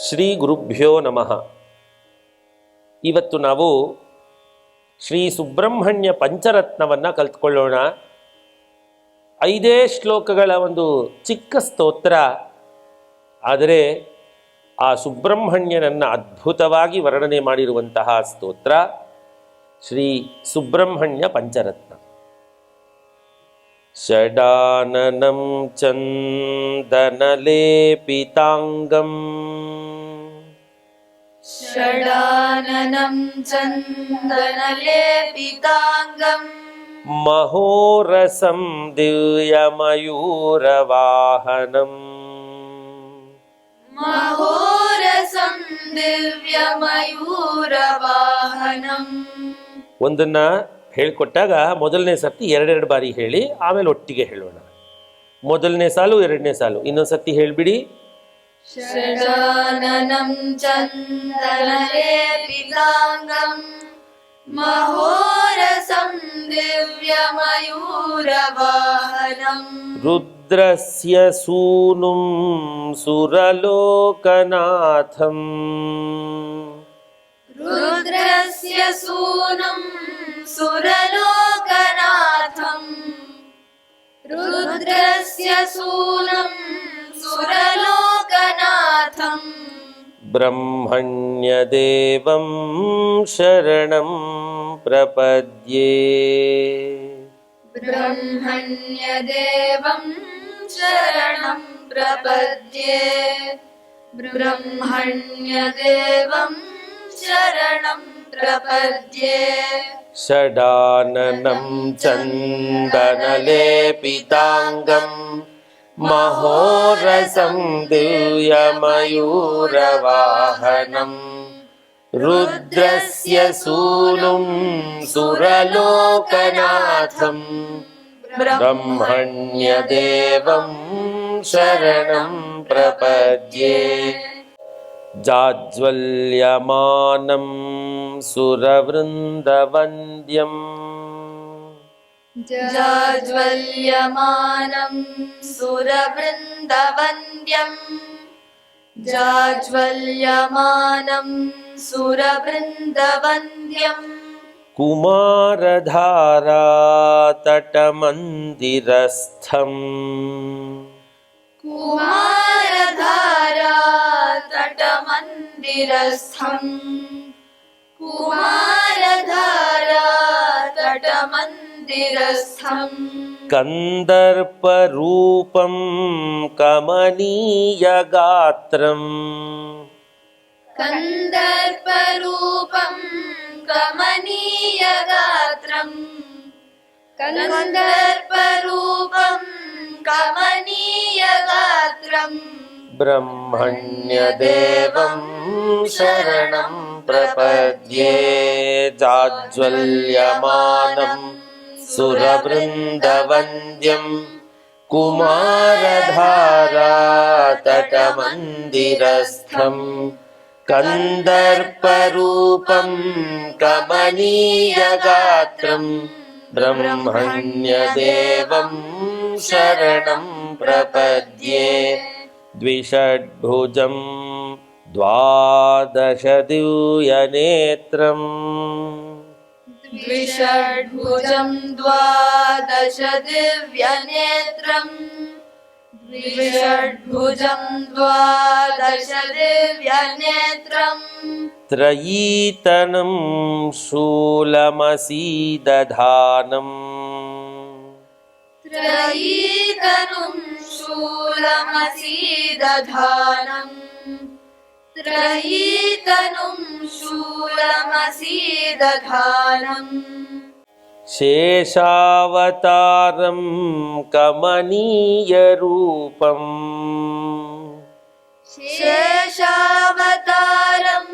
ಶ್ರೀ ಗುರುಭ್ಯೋ ನಮಃ. ಇವತ್ತು ನಾವು ಶ್ರೀ ಸುಬ್ರಹ್ಮಣ್ಯ ಪಂಚರತ್ನವನ್ನು ಕಲ್ತ್ಕೊಳ್ಳೋಣ. 5 ಶ್ಲೋಕಗಳ ಒಂದು ಚಿಕ್ಕ ಸ್ತೋತ್ರ, ಆದರೆ ಆ ಸುಬ್ರಹ್ಮಣ್ಯನನ್ನು ಅದ್ಭುತವಾಗಿ ವರ್ಣನೆ ಮಾಡಿರುವಂತಹ ಸ್ತೋತ್ರ ಶ್ರೀ ಸುಬ್ರಹ್ಮಣ್ಯ ಪಂಚರತ್ನ. ಷಡಾನನಂ ಚಂದನಲೇಪಿತಾಂಗಂ ಷಡಾನನಂ ಚಂದನಲೇಪಿತಾಂಗಂ ಮಹೋರಸಂ ದಿವ್ಯಮಯೂರವಾಹನಂ ಮಹೋರಸಂ ದಿವ್ಯಮಯೂರವಾಹನಂ. ಒಂದನ್ನ ಹೇಳ್ಕೊಟ್ಟಾಗ ಮೊದಲನೇ ಸರ್ತಿ ಎರಡೆರಡು ಬಾರಿ ಹೇಳಿ, ಆಮೇಲೆ ಒಟ್ಟಿಗೆ ಹೇಳೋಣ. ಮೊದಲನೇ ಸಾಲು, ಎರಡನೇ ಸಾಲು ಇನ್ನೊಂದು ಸರ್ತಿ ಹೇಳಿಬಿಡಿ. ಷಡಾನನಂ ಚಂದನಲೇಪಿತಾಂಗಂ ಮಹೋರಸಂ ದಿವ್ಯಮಯೂರವಾಹನಂ. ರುದ್ರಸ್ಯ ಸೂನುಂ ಸುರಲೋಕನಾಥಂ ರುದ್ರಸ್ಯ ಸೂನುಂ ಸುರಲೋಕನಾಥಂ ರುದ್ರಸ್ಯ ಸೂನುಂ ಸುರಲೋಕನಾಥಂ. ಬ್ರಹ್ಮಣ್ಯದೇವಂ ಶರಣಂ ಪ್ರಪದ್ಯೆ ಬ್ರಹ್ಮಣ್ಯದೇವಂ ಶರಣಂ ಪ್ರಪದ್ಯೆ ಬ್ರಹ್ಮಣ್ಯದೇವಂ ಶರಣಂ ಪ್ರಪದ್ಯೆ. ಷಡಾನನಂ ಚಂದನಲೇಪಿತಾಂಗಂ ಮಹೋರಸಂ ದಿವ್ಯಮಯೂರವಾಹನಂ ರುದ್ರಸ್ಯ ಸೂನುಂ ಸುರಲೋಕನಾಥಂ ಬ್ರಹ್ಮಣ್ಯದೇವಂ ಶರಣಂ ಪ್ರಪದ್ಯೆ. ಜಾಜ್ವಲ್ಯಮಾನಂ ಸುರವೃಂದವಂದ್ಯಂ ಜಾಜ್ವಲ್ಯಮಾನಂ ಸುರವೃಂದವಂದ್ಯಂ ಜಾಜ್ವಲ್ಯಮಾನಂ ಸುರವೃಂದವಂದ್ಯಂ. ಕುಮಾರಧಾರಾತಟಮಂದಿರಸ್ಥಂ ಕುಮಾರಧಾರಾತಟಮಂದಿರಸ್ಥಂ ಕುಮಾರಧಾರಾತಟಮಂದಿರಸ್ಥಂ. ಕಂದರ್ಪರೂಪಂ ಕಮನೀಯಗಾತ್ರಂ ಕಂದರ್ಪರೂಪಂ ಕಮನೀಯಗಾತ್ರಂ ಕಂದರ್ಪರೂಪಂ ಕಮನೀಯಗಾತ್ರಂ. ಬ್ರಹ್ಮಣ್ಯದೇವಂ ಶರಣಂ ಪ್ರಪದ್ಯೆ. ಜಾಜ್ವಲ್ಯಮಾನಂ ಸುರವೃಂದವಂದ್ಯಂ ಕುಮಾರಧಾರಾತಟಮಂದಿರಸ್ಥಂ ಕಂದರ್ಪರೂಪಂ ಕಮನೀಯಗಾತ್ರಂ ಬ್ರಹ್ಮಣ್ಯದೇವಂ ಶರಣಂ ಪ್ರಪದ್ಯೆ. ದ್ವಿಷಡ್ಭುಜಂ ದ್ವಾದಶದಿವ್ಯನೇತ್ರಂ ದ್ವಿಷಡ್ಭುಜಂ ದ್ವಾದಶ ದಿವ್ಯನೇತ್ರಂ ದ್ವಿಷಡ್ಭುಜಂ ದ್ವಾದಶ ದಿವ್ಯನೇತ್ರಂ. ತ್ರಯೀತನಂ ಶೂಲಮಸೀದಧಾನಂ ತ್ರಯೀತನುಂ ಶೂಲಮಸೀದಧಾನಂ ತ್ರಯೀತನುಂ ಶೂಲಮಸೀದಧಾನಂ. ಶೇಷಾವತಾರಂ ಕಮನೀಯರೂಪಂ ಶೇಷಾವತಾರಂ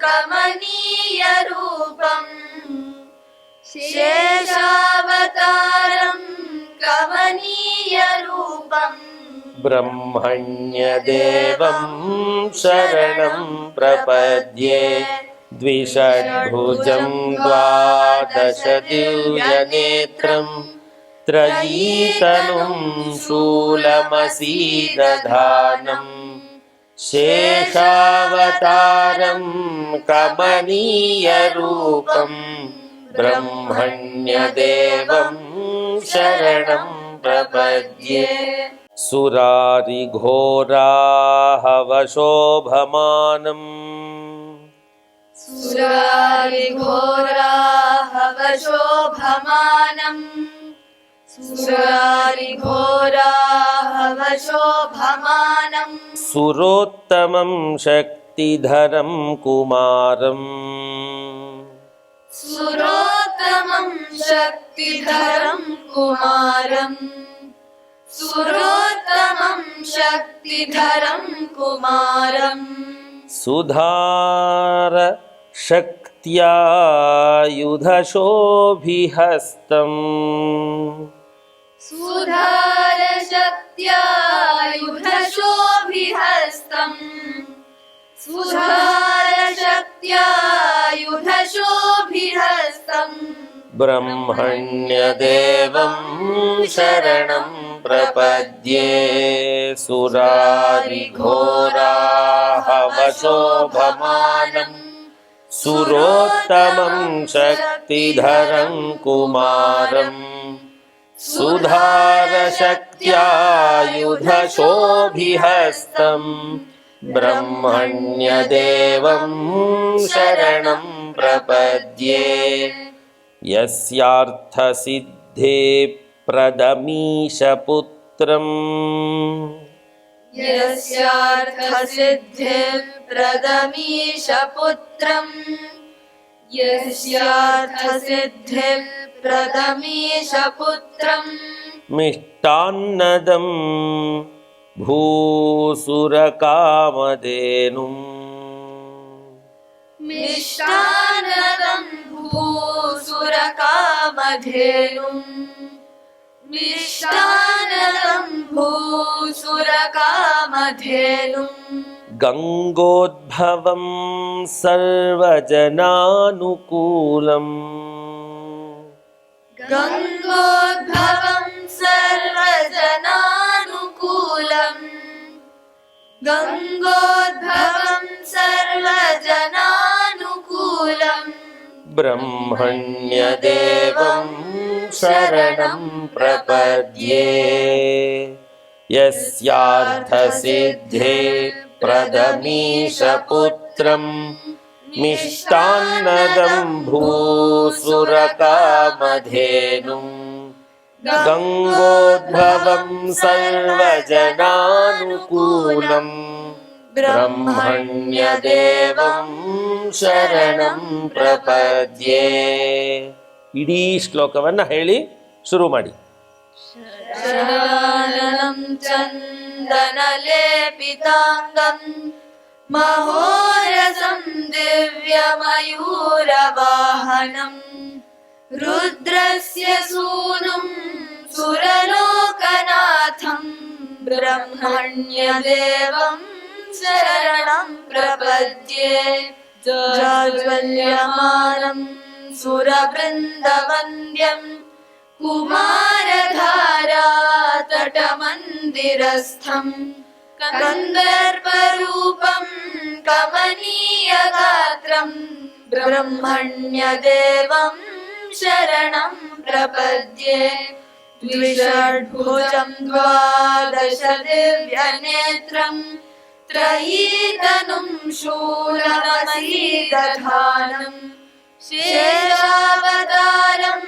ಕಮನೀಯರೂಪಂ ಶೇಷಾವತಾರಂ ಕಮನೀಯರೂಪಂ. ಬ್ರಹ್ಮಣ್ಯದೇವಂ ಶರಣಂ ಪ್ರಪದ್ಯೆ. ದ್ವಿಷಡ್ಭುಜಂ ದ್ವಾದಶದಿವ್ಯನೇತ್ರಂ ತ್ರಯೀತನುಂ ಶೂಲಮಸೀದಧಾನಂ शेषावतारं कमनीयरूपं ब्रह्मण्यदेवं शरणं प्रपद्ये सुरारिघोराहवशोभमानम् सुरारिघोराहवशोभमानम् सुरारिघोराहवशोभमानम् सुरोत्तमं शक्तिधरं कुमारम् सुरोत्तमं शक्तिधरं कुमारम् सुरोत्तमं शक्तिधरं कुमारम् सुधार शक्त्यायुधशोभिहस्तम् सुधारशक्त्यायुधशोभिहस्तम् सुधारशक्त्यायुधशोभिहस्तम् ब्रह्मण्यदेवं शरणं प्रपद्ये सुरारिघोराहवशोभमानम् सुरोत्तमं शक्तिधरं कुमारम् सुधारशक्त्यायुधशोभिहस्तम् ब्रह्मण्यदेवं शरणं प्रपद्ये यस्यार्थसिद्धे प्रदमीशपुत्रम् यस्यार्थसिद्धिप्रदमीशपुत्रम् यस्यार्थसिद्धिप्रदमीशपुत्रम् मिष्टान्नदं भूसुरकामधेनुम् मिष्टान्नदं भूसुरकामधेनुम् मिष्टान्नदं भूसुरकामधेनुम् गङ्गोद्भवं सर्वजनानुकूलम् गङ्गोद्भवं सर्वजनानुकूलम् गङ्गोद्भवं सर्वजनानुकूलम् ब्रह्मण्यदेवं शरणं प्रपद्ये यस्यार्थसिद्धे प्रदमीशपुत्रम् मिष्टान्नदं भूसुरकामधेनुम् गङ्गोद्भवं सर्वजनानुकूलम् ಬ್ರಹ್ಮಣ್ಯದೇವಂ ಶರಣಂ ಪ್ರಪದ್ಯೆ. ಇಡೀ ಶ್ಲೋಕವನ್ನ ಹೇಳಿ ಶುರು ಮಾಡಿ. ಶರಣಂ ಚಂದನಲೇಪಿತಾಂಗಂ ಮಹೋರಸಂ ದಿವ್ಯಮಯೂರವಾಹನಂ ರುದ್ರಸ್ಯ ಸೂನುಂ ಸುರಲೋಕನಾಥಂ ಬ್ರಹ್ಮಣ್ಯದೇವಂ ಶರಣಂ ಪ್ರಪದ್ಯೆ. ಜಾಜ್ವಲ್ಯಮಾನಂ ಸುರವೃಂದವಂದ್ಯಂ ಕುಮಾರಧಾರಾ ತಟಮಂದಿರಸ್ಥಂ ಕಂದರ್ಪರೂಪಂ ಕಮನೀಯಗಾತ್ರಂ ಬ್ರಹ್ಮಣ್ಯದೇವಂ ಶರಣಂ ಪ್ರಪದ್ಯೆ. ದ್ವಿಷಡ್ಭುಜಂ ದ್ವಾದಶ ದಿವ್ಯನೇತ್ರಂ ತ್ರಯೀತನುಂ ಶೂಲಮಸೀದಧಾನಂ ಶೇಷಾವತಾರಂ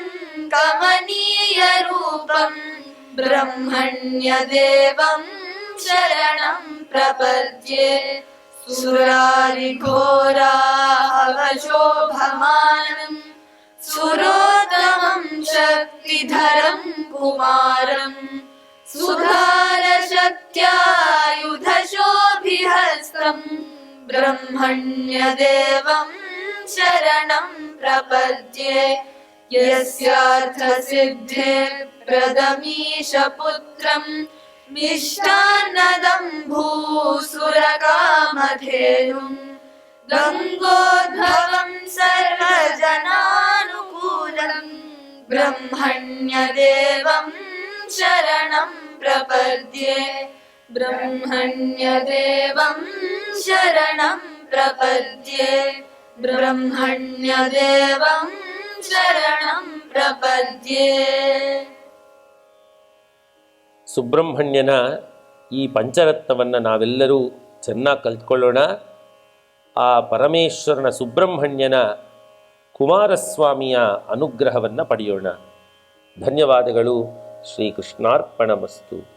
ಕಮನೀಯರೂಪಂ ಬ್ರಹ್ಮಣ್ಯದೇವಂ ಶರಣಂ ಪ್ರಪದ್ಯೆ. ಸುರಾರಿಘೋರಾಹವಶೋಭಮಾನಂ ಸುರೋತ್ತಮಂ ಶಕ್ತಿಧರಂ ಕುಮಾರಂ ಸುಧಾರಶಕ್ತ್ಯಾಯುಧಶೋಭಿಹಸ್ತಂ ಬ್ರಹ್ಮಣ್ಯದೇವಂ ಶರಣಂ ಪ್ರಪದ್ಯೆ. ಯಸ್ಯಾರ್ಥಸಿದ್ಧೇ ಪ್ರದಮೀಶಪುತ್ರಂ ಮಿಷ್ಟಾನ್ನದಂ ಭೂಸುರಕಾಮಧೇನುಂ ಗಂಗೋದ್ಭವಂ ಸರ್ವಜನಾನುಕೂಲಂ ಬ್ರಹ್ಮಣ್ಯದೇವಂ ಶರಣಂ ಪ್ರಪದ್ಯೆ. ब्रह्मण्यदेवं शरणं प्रपद्ये ब्रह्मण्यदेवं शरणं प्रपद्ये. ಸುಬ್ರಹ್ಮಣ್ಯನ ಈ ಪಂಚರತ್ನವನ್ನು ನಾವೆಲ್ಲರೂ ಚೆನ್ನಾಗಿ ಕಲ್ತ್ಕೊಳ್ಳೋಣ. ಆ ಪರಮೇಶ್ವರನ ಸುಬ್ರಹ್ಮಣ್ಯನ ಕುಮಾರಸ್ವಾಮಿಯ ಅನುಗ್ರಹವನ್ನು ಪಡೆಯೋಣ. ಧನ್ಯವಾದಗಳು. ಶ್ರೀಕೃಷ್ಣಾರ್ಪಣಮಸ್ತು.